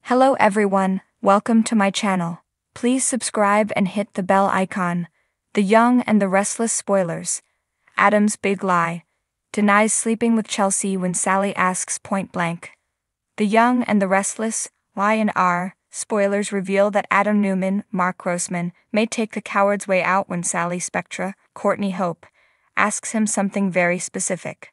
Hello everyone, welcome to my channel. Please subscribe and hit the bell icon. The Young and the Restless spoilers. Adam's big lie. Denies sleeping with Chelsea when Sally asks point blank. The Young and the Restless, Y&R, spoilers reveal that Adam Newman, Mark Grossman, may take the coward's way out when Sally Spectra, Courtney Hope, asks him something very specific.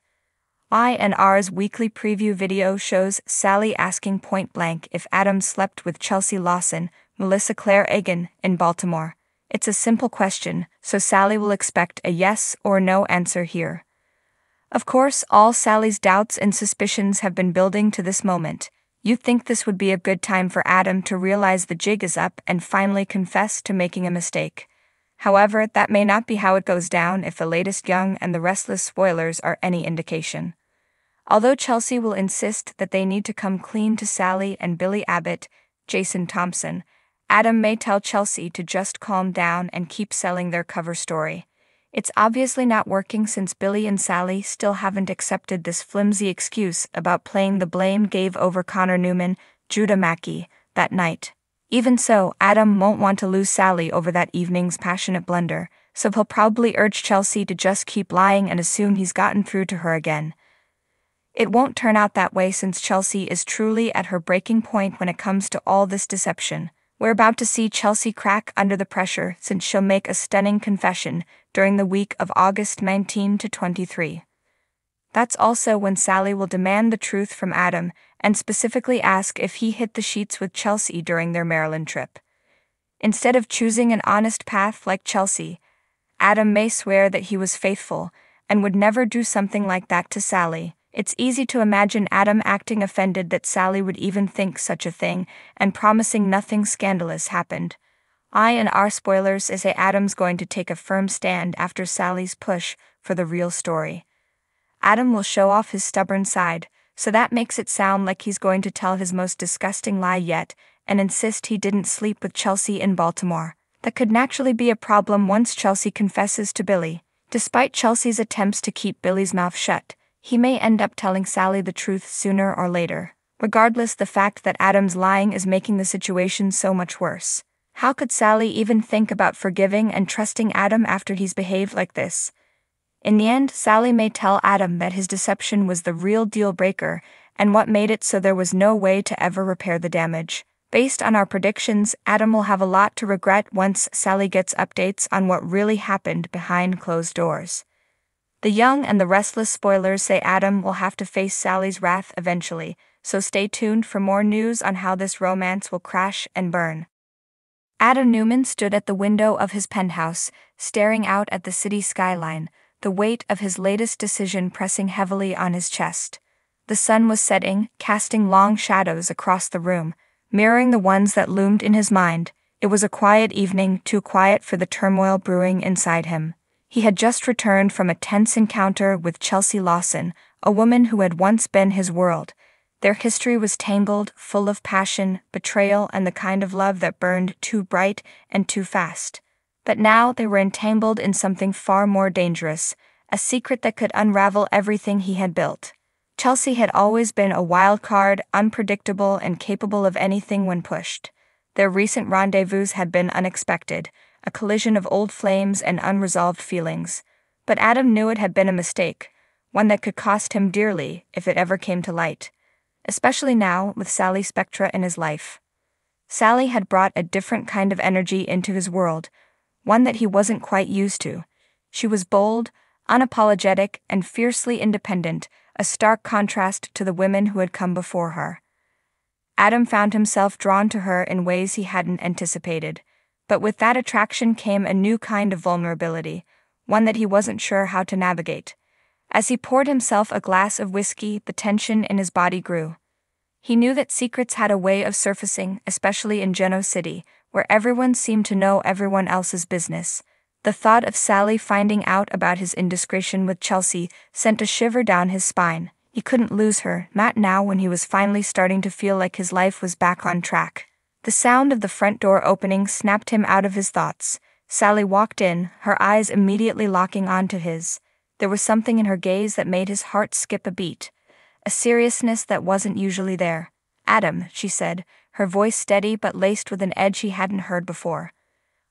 Y&R's weekly preview video shows Sally asking point blank if Adam slept with Chelsea Lawson, Melissa Claire Egan, in Baltimore. It's a simple question, so Sally will expect a yes or no answer here. Of course, all Sally's doubts and suspicions have been building to this moment. You'd think this would be a good time for Adam to realize the jig is up and finally confess to making a mistake. However, that may not be how it goes down if the latest Young and the Restless spoilers are any indication. Although Chelsea will insist that they need to come clean to Sally and Billy Abbott, Jason Thompson, Adam may tell Chelsea to just calm down and keep selling their cover story. It's obviously not working since Billy and Sally still haven't accepted this flimsy excuse about playing the blame game over Connor Newman, Judah Mackey, that night. Even so, Adam won't want to lose Sally over that evening's passionate blunder, so he'll probably urge Chelsea to just keep lying and assume he's gotten through to her again. It won't turn out that way since Chelsea is truly at her breaking point when it comes to all this deception. We're about to see Chelsea crack under the pressure since she'll make a stunning confession during the week of August 19 to 23. That's also when Sally will demand the truth from Adam and specifically ask if he hit the sheets with Chelsea during their Maryland trip. Instead of choosing an honest path like Chelsea, Adam may swear that he was faithful and would never do something like that to Sally. It's easy to imagine Adam acting offended that Sally would even think such a thing and promising nothing scandalous happened. Y&R spoilers say Adam's going to take a firm stand after Sally's push for the real story. Adam will show off his stubborn side, so that makes it sound like he's going to tell his most disgusting lie yet and insist he didn't sleep with Chelsea in Baltimore. That could naturally be a problem once Chelsea confesses to Billy. Despite Chelsea's attempts to keep Billy's mouth shut, he may end up telling Sally the truth sooner or later. Regardless, the fact that Adam's lying is making the situation so much worse. How could Sally even think about forgiving and trusting Adam after he's behaved like this? In the end, Sally may tell Adam that his deception was the real deal breaker and what made it so there was no way to ever repair the damage. Based on our predictions, Adam will have a lot to regret once Sally gets updates on what really happened behind closed doors. The Young and the Restless spoilers say Adam will have to face Sally's wrath eventually, so stay tuned for more news on how this romance will crash and burn. Adam Newman stood at the window of his penthouse, staring out at the city skyline, the weight of his latest decision pressing heavily on his chest. The sun was setting, casting long shadows across the room, mirroring the ones that loomed in his mind. It was a quiet evening, too quiet for the turmoil brewing inside him. He had just returned from a tense encounter with Chelsea Lawson, a woman who had once been his world. Their history was tangled, full of passion, betrayal, and the kind of love that burned too bright and too fast. But now they were entangled in something far more dangerous, a secret that could unravel everything he had built. Chelsea had always been a wild card, unpredictable and capable of anything when pushed. Their recent rendezvous had been unexpected, a collision of old flames and unresolved feelings. But Adam knew it had been a mistake, one that could cost him dearly if it ever came to light. Especially now, with Sally Spectra in his life. Sally had brought a different kind of energy into his world, one that he wasn't quite used to. She was bold, unapologetic, and fiercely independent, a stark contrast to the women who had come before her. Adam found himself drawn to her in ways he hadn't anticipated. But with that attraction came a new kind of vulnerability, one that he wasn't sure how to navigate. As he poured himself a glass of whiskey, the tension in his body grew. He knew that secrets had a way of surfacing, especially in Genoa City, where everyone seemed to know everyone else's business. The thought of Sally finding out about his indiscretion with Chelsea sent a shiver down his spine. He couldn't lose her, not now when he was finally starting to feel like his life was back on track. The sound of the front door opening snapped him out of his thoughts. Sally walked in, her eyes immediately locking onto his. There was something in her gaze that made his heart skip a beat, a seriousness that wasn't usually there. "Adam," she said, her voice steady but laced with an edge he hadn't heard before.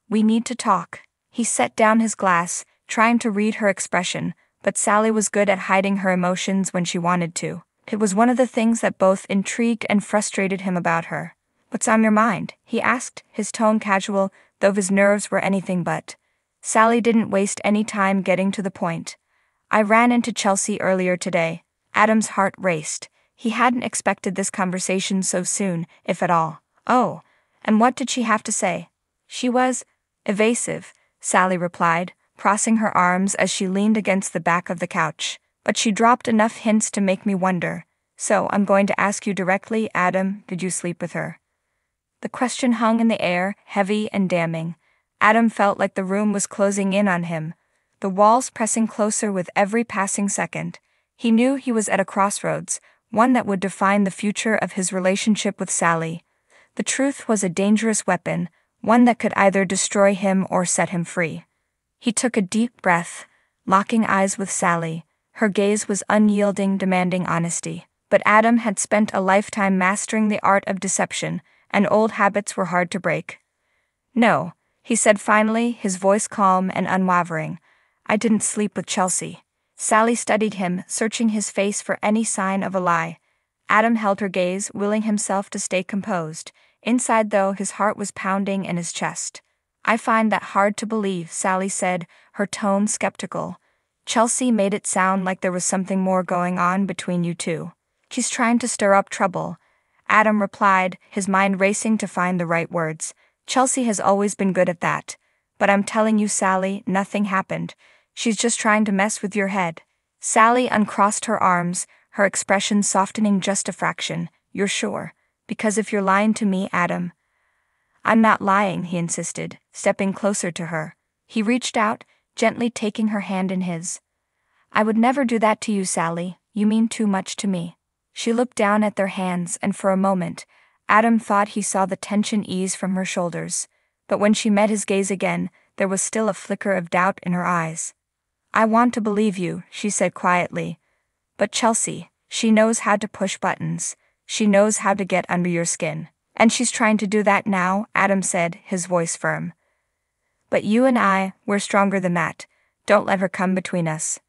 "We need to talk." He set down his glass, trying to read her expression, but Sally was good at hiding her emotions when she wanted to. It was one of the things that both intrigued and frustrated him about her. "What's on your mind?" he asked, his tone casual, though his nerves were anything but. Sally didn't waste any time getting to the point. "I ran into Chelsea earlier today." Adam's heart raced. He hadn't expected this conversation so soon, if at all. "Oh, and what did she have to say?" "She was evasive," Sally replied, crossing her arms as she leaned against the back of the couch. "But she dropped enough hints to make me wonder. So I'm going to ask you directly, Adam, did you sleep with her?" The question hung in the air, heavy and damning. Adam felt like the room was closing in on him, the walls pressing closer with every passing second. He knew he was at a crossroads, one that would define the future of his relationship with Sally. The truth was a dangerous weapon, one that could either destroy him or set him free. He took a deep breath, locking eyes with Sally. Her gaze was unyielding, demanding honesty. But Adam had spent a lifetime mastering the art of deception, and old habits were hard to break. "No," he said finally, his voice calm and unwavering. "I didn't sleep with Chelsea." Sally studied him, searching his face for any sign of a lie. Adam held her gaze, willing himself to stay composed. Inside, though, his heart was pounding in his chest. "I find that hard to believe," Sally said, her tone skeptical. "Chelsea made it sound like there was something more going on between you two." "She's trying to stir up trouble," Adam replied, his mind racing to find the right words. "Chelsea has always been good at that. But I'm telling you, Sally, nothing happened. She's just trying to mess with your head." Sally uncrossed her arms, her expression softening just a fraction. "You're sure? Because if you're lying to me, Adam—" "I'm not lying," he insisted, stepping closer to her. He reached out, gently taking her hand in his. "I would never do that to you, Sally. You mean too much to me." She looked down at their hands, and for a moment, Adam thought he saw the tension ease from her shoulders. But when she met his gaze again, there was still a flicker of doubt in her eyes. "I want to believe you," she said quietly. "But Chelsea, she knows how to push buttons. She knows how to get under your skin. And she's trying to do that now," Adam said, his voice firm. "But you and we're stronger than that. Don't let her come between us."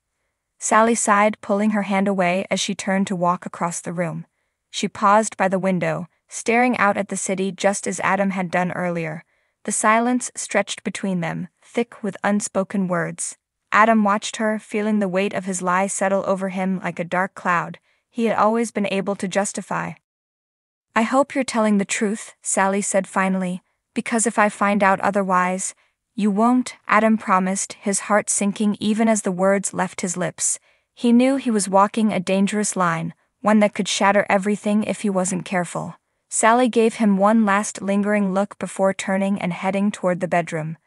Sally sighed, pulling her hand away as she turned to walk across the room. She paused by the window, staring out at the city just as Adam had done earlier. The silence stretched between them, thick with unspoken words. Adam watched her, feeling the weight of his lie settle over him like a dark cloud he had always been able to justify. "I hope you're telling the truth," Sally said finally, "because if I find out otherwise—" "You won't," Adam promised, his heart sinking even as the words left his lips. He knew he was walking a dangerous line, one that could shatter everything if he wasn't careful. Sally gave him one last lingering look before turning and heading toward the bedroom.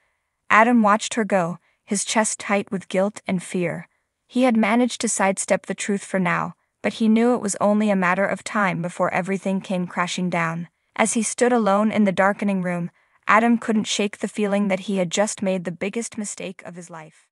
Adam watched her go, his chest tight with guilt and fear. He had managed to sidestep the truth for now, but he knew it was only a matter of time before everything came crashing down. As he stood alone in the darkening room, Adam couldn't shake the feeling that he had just made the biggest mistake of his life.